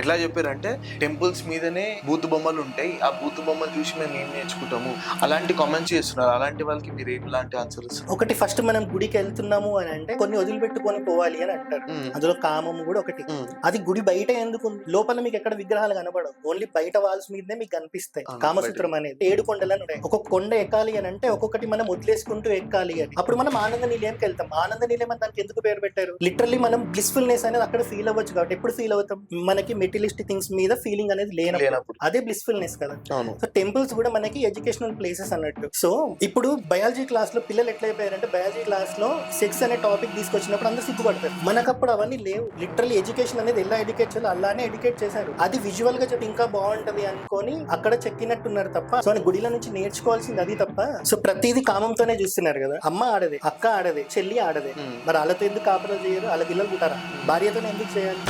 ఎట్లా చెప్పారంటే టెంపుల్స్ మీదనే బూతు బొమ్మలు ఉంటాయి, ఆ బూతు బొమ్మలు చూసి మేము ఏం నేర్చుకుంటాము అలాంటి కామెంట్స్ చేస్తున్నారు. అలాంటి వాళ్ళకి మీరు ఎలాంటి ఆన్సర్ ఇస్తారు? ఒకటి ఫస్ట్ మనం గుడికి వెళ్తున్నాము అని అంటే కొన్ని వదిలిపెట్టుకొని పోవాలి అని అంటారు. అందులో కామం కూడా ఒకటి. అది గుడి బయట ఎందుకు ఉంది? లోపల మీకు ఎక్కడ విగ్రహాలు కనబడవు, ఓన్లీ బయట వాల్స్ మీదనే మీకు కనిపిస్తాయి. కామసూత్రం అనేది 7 కొండలను ఉంటాయి. ఒక్కొక్క కొండ ఎక్కాలి అని అంటే ఒక్కొక్కటి మనం వదిలేసుకుంటూ ఎక్కాలి అని. అప్పుడు మనం ఆనంద నిలయంకి వెళ్తాం. ఆనంద నిలయం అని దానికి ఎందుకు పేరు పెట్టారు? లిటరల్లీ మనం బ్లిస్ఫుల్నెస్ అనేది అక్కడ ఫీల్ అవ్వచ్చు. కాబట్టి ఎప్పుడు ఫీల్ అవుతాం? మనకి మెటీరియలిస్టిక్ థింగ్స్ మీద ఫీలింగ్ అనేది లేనప్పుడు అదే బ్లిస్ఫుల్నెస్ కదా. సో టెంపుల్స్ కూడా మనకి ఎడ్యుకేషనల్ ప్లేసెస్ అన్నట్టు. సో ఇప్పుడు బయాలజీ క్లాస్ లో పిల్లలు ఎట్లా అయిపోయారంటే బయాలజీ క్లాస్ లో సెక్స్ అనే టాపిక్ తీసుకొచ్చినప్పుడు అందరూ సిగ్గుపడతారు. మనకప్పుడు అవన్నీ లేవు. లిటరల్లీ ఎడ్యుకేషన్ అనేది ఎలా ఎడ్యుకేట్ చేయాలో అలానే ఎడ్యుకేట్ చేశారు. అది విజువల్ గా చెప్పి ఇంకా బాగుంటది అనుకొని అక్కడ చెక్కినట్టున్నారు తప్ప, సో గుడిల నుంచి నేర్చుకోవాల్సింది అది తప్ప. సో ప్రతిదీ కామంతోనే చూస్తున్నారు కదా. అమ్మ ఆడదే, అక్క ఆడదే, చెల్లి ఆడదే, మరి వాళ్ళతో ఎందుకు కాపురాలు చేయరు? వాళ్ళ పిల్లలు పుట్టారా? భార్యతోనే ఎందుకు చేయాలి?